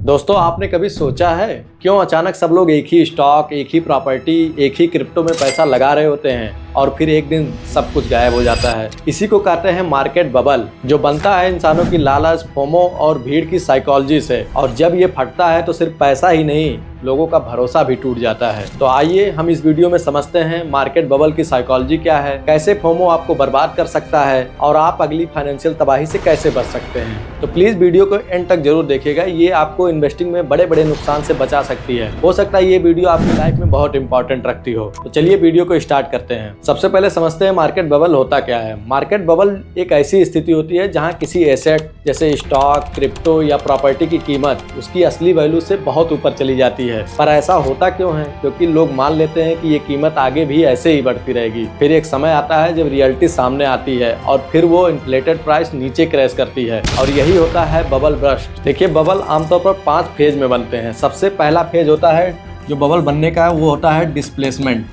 दोस्तों, आपने कभी सोचा है क्यों अचानक सब लोग एक ही स्टॉक, एक ही प्रॉपर्टी, एक ही क्रिप्टो में पैसा लगा रहे होते हैं और फिर एक दिन सब कुछ गायब हो जाता है। इसी को कहते हैं मार्केट बबल, जो बनता है इंसानों की लालच, फोमो और भीड़ की साइकोलॉजी से। और जब ये फटता है तो सिर्फ पैसा ही नहीं, लोगों का भरोसा भी टूट जाता है। तो आइए हम इस वीडियो में समझते हैं मार्केट बबल की साइकोलॉजी क्या है, कैसे फोमो आपको बर्बाद कर सकता है और आप अगली फाइनेंशियल तबाही से कैसे बच सकते हैं। तो प्लीज वीडियो को एंड तक जरूर देखिएगा, ये आपको इन्वेस्टिंग में बड़े बड़े नुकसान से बचा सकती है। हो सकता है ये वीडियो आपकी लाइफ में बहुत इंपॉर्टेंट रखती हो। तो चलिए वीडियो को स्टार्ट करते हैं। सबसे पहले समझते हैं मार्केट बबल होता क्या है। मार्केट बबल एक ऐसी स्थिति होती है जहां किसी एसेट जैसे स्टॉक, क्रिप्टो या प्रॉपर्टी की कीमत उसकी असली वैल्यू से बहुत ऊपर चली जाती है। पर ऐसा होता क्यों है? क्योंकि लोग मान लेते हैं कि ये कीमत आगे भी ऐसे ही बढ़ती रहेगी। फिर एक समय आता है जब रियलिटी सामने आती है और फिर वो इन्फ्लेटेड प्राइस नीचे क्रैश करती है और यही होता है बबल बर्स्ट। देखिए, बबल आमतौर पर 5 फेज में बनते हैं। सबसे पहला फेज होता है जो बबल बनने का है, वो होता है डिस्प्लेसमेंट।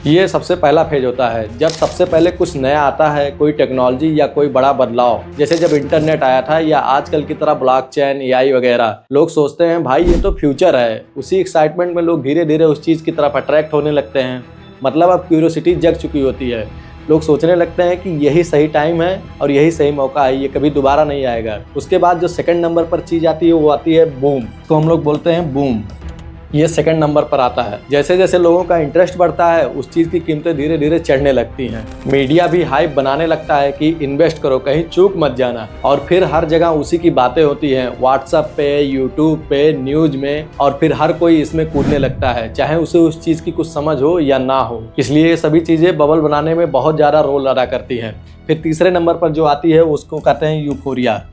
ये सबसे पहला फेज होता है जब सबसे पहले कुछ नया आता है, कोई टेक्नोलॉजी या कोई बड़ा बदलाव। जैसे जब इंटरनेट आया था या आजकल की तरह ब्लॉकचेन, एआई वगैरह। लोग सोचते हैं भाई ये तो फ्यूचर है। उसी एक्साइटमेंट में लोग धीरे धीरे उस चीज़ की तरफ अट्रैक्ट होने लगते हैं। मतलब अब क्यूरियोसिटी जग चुकी होती है। लोग सोचने लगते हैं कि यही सही टाइम है और यही सही मौका है, ये कभी दोबारा नहीं आएगा। उसके बाद जो सेकंड नंबर पर चीज़ आती है वो आती है बूम। तो हम लोग बोलते हैं बूम, ये सेकंड नंबर पर आता है। जैसे जैसे लोगों का इंटरेस्ट बढ़ता है उस चीज़ की कीमतें धीरे धीरे चढ़ने लगती हैं। मीडिया भी हाइप बनाने लगता है कि इन्वेस्ट करो, कहीं चूक मत जाना। और फिर हर जगह उसी की बातें होती हैं, व्हाट्सएप पे, यूट्यूब पे, न्यूज में। और फिर हर कोई इसमें कूदने लगता है, चाहे उसे उस चीज़ की कुछ समझ हो या ना हो। इसलिए ये सभी चीज़ें बबल बनाने में बहुत ज़्यादा रोल अदा करती हैं। फिर तीसरे नंबर पर जो आती है उसको कहते हैं यूफोरिया।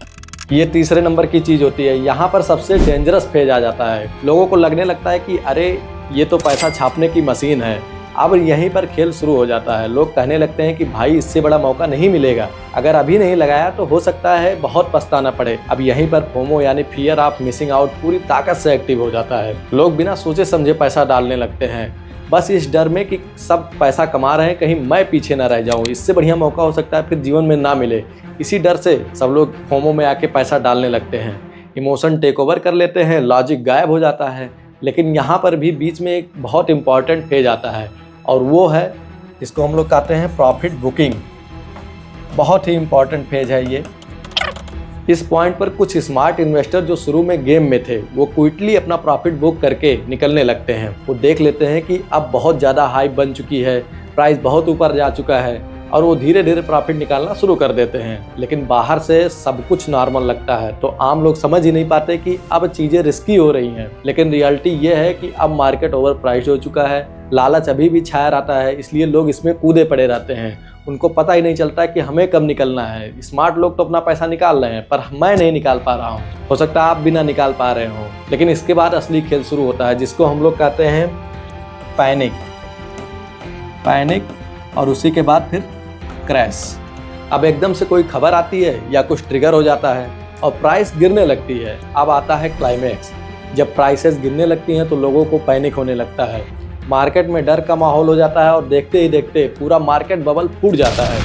ये तीसरे नंबर की चीज़ होती है। यहाँ पर सबसे डेंजरस फेज आ जाता है। लोगों को लगने लगता है कि अरे ये तो पैसा छापने की मशीन है। अब यहीं पर खेल शुरू हो जाता है। लोग कहने लगते हैं कि भाई इससे बड़ा मौका नहीं मिलेगा, अगर अभी नहीं लगाया तो हो सकता है बहुत पछताना पड़े। अब यहीं पर फोमो यानी फियर ऑफ मिसिंग आउट पूरी ताकत से एक्टिव हो जाता है। लोग बिना सोचे समझे पैसा डालने लगते हैं, बस इस डर में कि सब पैसा कमा रहे हैं, कहीं मैं पीछे ना रह जाऊं, इससे बढ़िया मौका हो सकता है फिर जीवन में ना मिले। इसी डर से सब लोग फोमो में आके पैसा डालने लगते हैं। इमोशन टेक ओवर कर लेते हैं, लॉजिक गायब हो जाता है। लेकिन यहाँ पर भी बीच में एक बहुत इंपॉर्टेंट फेज आता है और वो है, इसको हम लोग कहते हैं प्रॉफिट बुकिंग। बहुत ही इंपॉर्टेंट फेज है ये। इस पॉइंट पर कुछ स्मार्ट इन्वेस्टर जो शुरू में गेम में थे वो क्विकली अपना प्रॉफिट बुक करके निकलने लगते हैं। वो देख लेते हैं कि अब बहुत ज़्यादा हाइप बन चुकी है, प्राइस बहुत ऊपर जा चुका है और वो धीरे धीरे प्रॉफिट निकालना शुरू कर देते हैं। लेकिन बाहर से सब कुछ नॉर्मल लगता है तो आम लोग समझ ही नहीं पाते कि अब चीज़ें रिस्की हो रही हैं। लेकिन रियलिटी ये है कि अब मार्केट ओवर प्राइस हो चुका है, लालच अभी भी छाया रहता है, इसलिए लोग इसमें कूदे पड़े रहते हैं। उनको पता ही नहीं चलता कि हमें कब निकलना है। स्मार्ट लोग तो अपना पैसा निकाल रहे हैं पर मैं नहीं निकाल पा रहा हूँ। हो सकता है आप भी ना निकाल पा रहे हो। लेकिन इसके बाद असली खेल शुरू होता है जिसको हम लोग कहते हैं पैनिक और उसी के बाद फिर क्रैश। अब एकदम से कोई खबर आती है या कुछ ट्रिगर हो जाता है और प्राइस गिरने लगती है। अब आता है क्लाइमैक्स। जब प्राइसेस गिरने लगती हैं तो लोगों को पैनिक होने लगता है, मार्केट में डर का माहौल हो जाता है और देखते ही देखते पूरा मार्केट बबल फूट जाता है।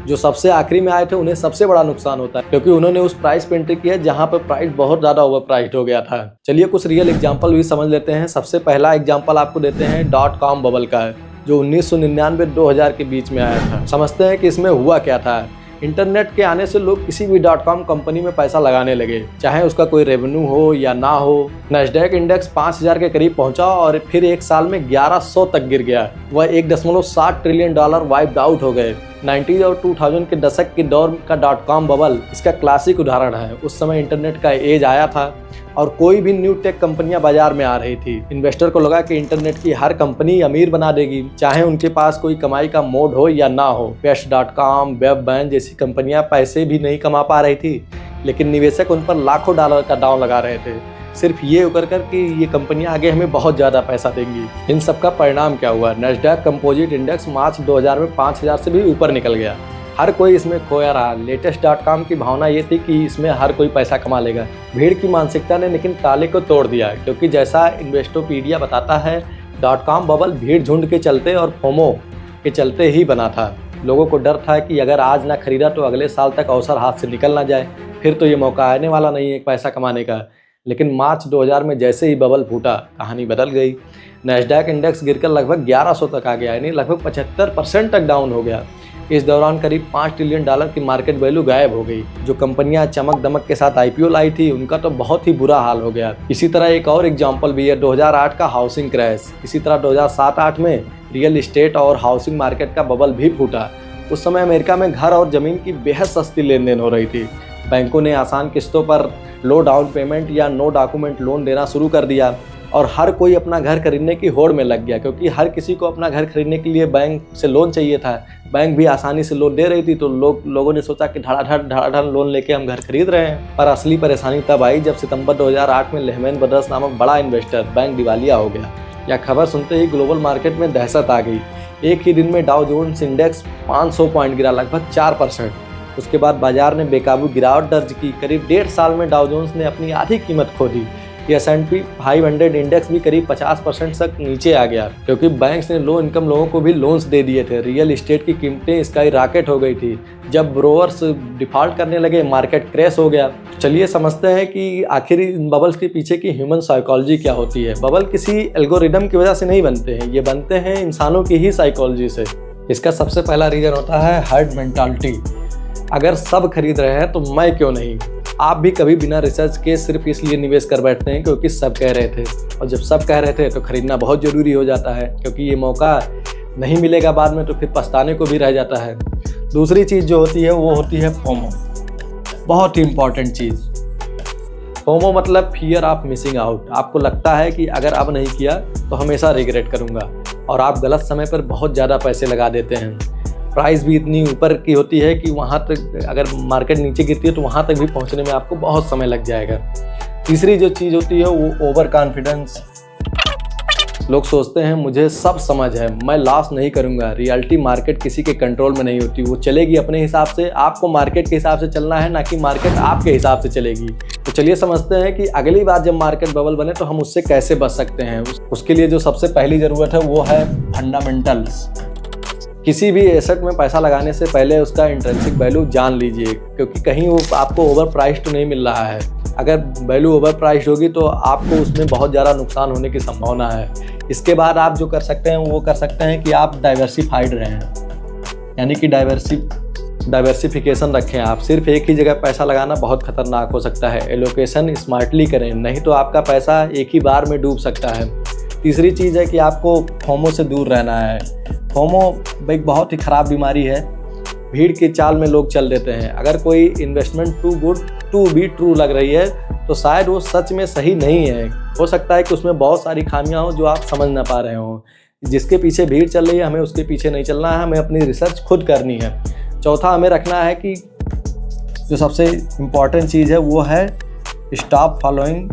जो सबसे आखिरी में आए थे उन्हें सबसे बड़ा नुकसान होता है क्योंकि उन्होंने उस प्राइस पे एंट्री किया जहां पर प्राइस बहुत ज़्यादा ओवर प्राइस्ड हो गया था। चलिए कुछ रियल एग्जांपल भी समझ लेते हैं। सबसे पहला एग्जांपल आपको देते हैं .com बबल का है, जो 1999-2000 के बीच में आया था। समझते हैं कि इसमें हुआ क्या था। इंटरनेट के आने से लोग किसी भी .com कंपनी में पैसा लगाने लगे, चाहे उसका कोई रेवेन्यू हो या ना हो। नैस्डैक इंडेक्स 5000 के करीब पहुंचा और फिर एक साल में 1100 तक गिर गया। वह $1.7 ट्रिलियन वाइप्ड आउट हो गए। 90 और 2000 के दशक के दौर का .com बबल इसका क्लासिक उदाहरण है। उस समय इंटरनेट का एज आया था और कोई भी न्यू टेक कंपनियां बाजार में आ रही थी। इन्वेस्टर को लगा कि इंटरनेट की हर कंपनी अमीर बना देगी, चाहे उनके पास कोई कमाई का मोड हो या ना हो। Pest.com, वेबबैन जैसी कंपनियां पैसे भी नहीं कमा पा रही थी, लेकिन निवेशक उन पर लाखों डॉलर का दांव लगा रहे थे, सिर्फ ये उकर कर कि ये कंपनियां आगे हमें बहुत ज़्यादा पैसा देंगी। इन सब का परिणाम क्या हुआ? नैस्डैक कंपोजिट इंडेक्स मार्च 2000 में 5000 से भी ऊपर निकल गया। हर कोई इसमें खोया रहा। लेटेस्ट .com की भावना ये थी कि इसमें हर कोई पैसा कमा लेगा। भीड़ की मानसिकता ने लेकिन ताले को तोड़ दिया, क्योंकि जैसा इन्वेस्टोपीडिया बताता है .com बबल भीड़ झुंड के चलते और फोमो के चलते ही बना था। लोगों को डर था कि अगर आज ना खरीदा तो अगले साल तक अवसर हाथ से निकल ना जाए, फिर तो ये मौका आने वाला नहीं है पैसा कमाने का। लेकिन मार्च 2000 में जैसे ही बबल फूटा, कहानी बदल गई। नैस्डैक इंडेक्स गिरकर लगभग 1100 तक आ गया, यानी लगभग 75% तक डाउन हो गया। इस दौरान करीब $5 ट्रिलियन की मार्केट वैल्यू गायब हो गई। जो कंपनियां चमक दमक के साथ IPO लाई थी, उनका तो बहुत ही बुरा हाल हो गया। इसी तरह एक और एग्जांपल भी है 2008 का हाउसिंग क्रैश। इसी तरह 2007-8 में रियल एस्टेट और हाउसिंग मार्केट का बबल भी फूटा। उस समय अमेरिका में घर और ज़मीन की बेहद सस्ती लेन देन हो रही थी। बैंकों ने आसान किस्तों पर लो डाउन पेमेंट या नो डॉक्यूमेंट लोन देना शुरू कर दिया और हर कोई अपना घर खरीदने की होड़ में लग गया, क्योंकि हर किसी को अपना घर खरीदने के लिए बैंक से लोन चाहिए था। बैंक भी आसानी से लोन दे रही थी, तो लोगों ने सोचा कि धड़ाधड़ लोन लेके हम घर खरीद रहे हैं। पर असली परेशानी तब आई जब सितंबर 2008 में लेहमैन ब्रदर्स नामक बड़ा इन्वेस्टर बैंक दिवालिया हो गया। यह खबर सुनते ही ग्लोबल मार्केट में दहशत आ गई। एक ही दिन में डाउ जोन्स इंडेक्स 500 पॉइंट गिरा, लगभग 4%। उसके बाद बाजार ने बेकाबू गिरावट दर्ज की। करीब 1.5 साल में डाउ जोन्स ने अपनी आधी कीमत खो दी। S&P 500 इंडेक्स भी करीब 50% तक नीचे आ गया, क्योंकि बैंक्स ने लो इनकम लोगों को भी लोन्स दे दिए थे। रियल एस्टेट की कीमतें स्काई रॉकेट हो गई थी। जब ब्रोअर्स डिफॉल्ट करने लगे, मार्केट क्रैश हो गया। चलिए समझते हैं कि आखिर इन बबल्स के पीछे की ह्यूमन साइकोलॉजी क्या होती है। बबल किसी एल्गोरिदम की वजह से नहीं बनते हैं, ये बनते हैं इंसानों की ही साइकोलॉजी से। इसका सबसे पहला रीजन होता है हर्ड मेंटालिटी। अगर सब खरीद रहे हैं तो मैं क्यों नहीं। आप भी कभी बिना रिसर्च के सिर्फ इसलिए निवेश कर बैठते हैं क्योंकि सब कह रहे थे, और जब सब कह रहे थे तो खरीदना बहुत ज़रूरी हो जाता है, क्योंकि ये मौका नहीं मिलेगा बाद में तो फिर पछताने को भी रह जाता है। दूसरी चीज़ जो होती है वो होती है फोमो। बहुत ही इंपॉर्टेंट चीज़। फोमो मतलब फियर ऑफ मिसिंग आउट। आपको लगता है कि अगर अब नहीं किया तो हमेशा रिग्रेट करूँगा, और आप गलत समय पर बहुत ज़्यादा पैसे लगा देते हैं। प्राइस भी इतनी ऊपर की होती है कि वहाँ तक, अगर मार्केट नीचे गिरती है तो वहाँ तक भी पहुँचने में आपको बहुत समय लग जाएगा। तीसरी जो चीज़ होती है वो ओवर कॉन्फिडेंस। लोग सोचते हैं मुझे सब समझ है, मैं लॉस नहीं करूँगा। रियलिटी मार्केट किसी के कंट्रोल में नहीं होती, वो चलेगी अपने हिसाब से। आपको मार्केट के हिसाब से चलना है, ना कि मार्केट आपके हिसाब से चलेगी। तो चलिए समझते हैं कि अगली बार जब मार्केट बबल बने तो हम उससे कैसे बच सकते हैं। उसके लिए जो सबसे पहली ज़रूरत है वो है फंडामेंटल्स। किसी भी एसेट में पैसा लगाने से पहले उसका इंट्रिंसिक वैल्यू जान लीजिए, क्योंकि कहीं वो आपको ओवर प्राइस तो नहीं मिल रहा है। अगर वैल्यू ओवर प्राइस होगी तो आपको उसमें बहुत ज़्यादा नुकसान होने की संभावना है। इसके बाद आप जो कर सकते हैं वो कर सकते हैं कि आप डाइवर्सिफाइड रहें, यानी कि डाइवर्सिफिकेशन रखें। आप सिर्फ एक ही जगह पैसा लगाना बहुत खतरनाक हो सकता है। एलोकेशन स्मार्टली करें, नहीं तो आपका पैसा एक ही बार में डूब सकता है। तीसरी चीज़ है कि आपको फोमो से दूर रहना है। फोमो एक बहुत ही ख़राब बीमारी है। भीड़ की चाल में लोग चल देते हैं। अगर कोई investment too good to be true लग रही है तो शायद वो सच में सही नहीं है। हो सकता है कि उसमें बहुत सारी खामियां हो जो आप समझ ना पा रहे हो। जिसके पीछे भीड़ चल रही है, हमें उसके पीछे नहीं चलना है, हमें अपनी रिसर्च खुद करनी है। चौथा हमें रखना है कि जो सबसे इम्पॉर्टेंट चीज़ है वो है स्टॉप फॉलोइंग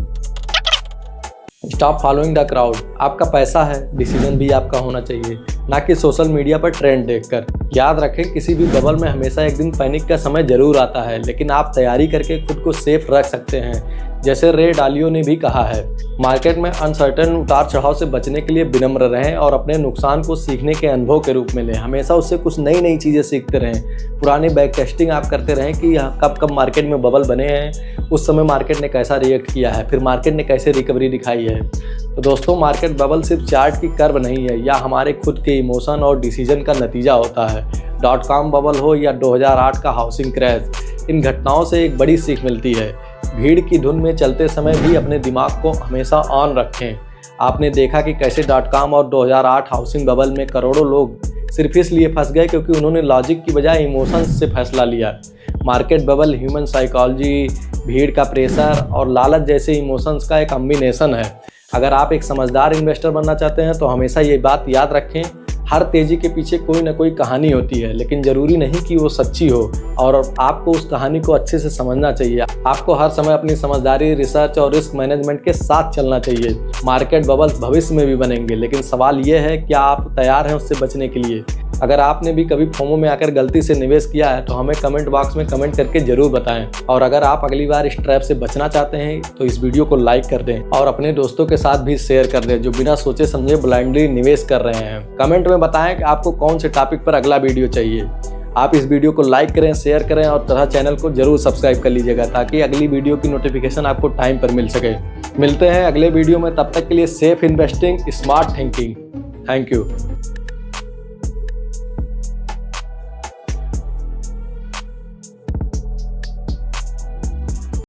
द क्राउड। आपका पैसा है, डिसीजन भी आपका होना चाहिए, ना कि सोशल मीडिया पर ट्रेंड देखकर। याद रखें, किसी भी बबल में हमेशा एक दिन पैनिक का समय जरूर आता है, लेकिन आप तैयारी करके खुद को सेफ रख सकते हैं। जैसे रे डालियो ने भी कहा है, मार्केट में अनसर्टेन उतार चढ़ाव से बचने के लिए विनम्र रहें और अपने नुकसान को सीखने के अनुभव के रूप में लें। हमेशा उससे कुछ नई चीज़ें सीखते रहें। पुरानी बैक टेस्टिंग आप करते रहें कि कब मार्केट में बबल बने हैं, उस समय मार्केट ने कैसा रिएक्ट किया है, फिर मार्केट ने कैसे रिकवरी दिखाई है। तो दोस्तों, मार्केट बबल सिर्फ चार्ट की कर्व नहीं है, या हमारे खुद के इमोशन और डिसीजन का नतीजा होता है। .com बबल हो या 2008 का हाउसिंग क्रैश, इन घटनाओं से एक बड़ी सीख मिलती है। भीड़ की धुन में चलते समय भी अपने दिमाग को हमेशा ऑन रखें। आपने देखा कि कैसे .com और 2008 हाउसिंग बबल में करोड़ों लोग सिर्फ इसलिए फंस गए क्योंकि उन्होंने लॉजिक की बजाय इमोशंस से फैसला लिया। मार्केट बबल ह्यूमन साइकोलॉजी, भीड़ का प्रेशर और लालच जैसे इमोशंस का एक कॉम्बिनेशन है। अगर आप एक समझदार इन्वेस्टर बनना चाहते हैं तो हमेशा ये बात याद रखें, हर तेज़ी के पीछे कोई ना कोई कहानी होती है, लेकिन ज़रूरी नहीं कि वो सच्ची हो, और आपको उस कहानी को अच्छे से समझना चाहिए। आपको हर समय अपनी समझदारी, रिसर्च और रिस्क मैनेजमेंट के साथ चलना चाहिए। मार्केट बबल्स भविष्य में भी बनेंगे, लेकिन सवाल ये है क्या आप तैयार हैं उससे बचने के लिए। अगर आपने भी कभी फोमो में आकर गलती से निवेश किया है तो हमें कमेंट बॉक्स में कमेंट करके ज़रूर बताएं। और अगर आप अगली बार इस ट्रैप से बचना चाहते हैं तो इस वीडियो को लाइक कर दें और अपने दोस्तों के साथ भी शेयर कर दें जो बिना सोचे समझे ब्लाइंडली निवेश कर रहे हैं। कमेंट में बताएं कि आपको कौन से टॉपिक पर अगला वीडियो चाहिए। आप इस वीडियो को लाइक करें, शेयर करें और तथा चैनल को जरूर सब्सक्राइब कर लीजिएगा ताकि अगली वीडियो की नोटिफिकेशन आपको टाइम पर मिल सके। मिलते हैं अगले वीडियो में, तब तक के लिए safe investing, smart thinking. Thank you.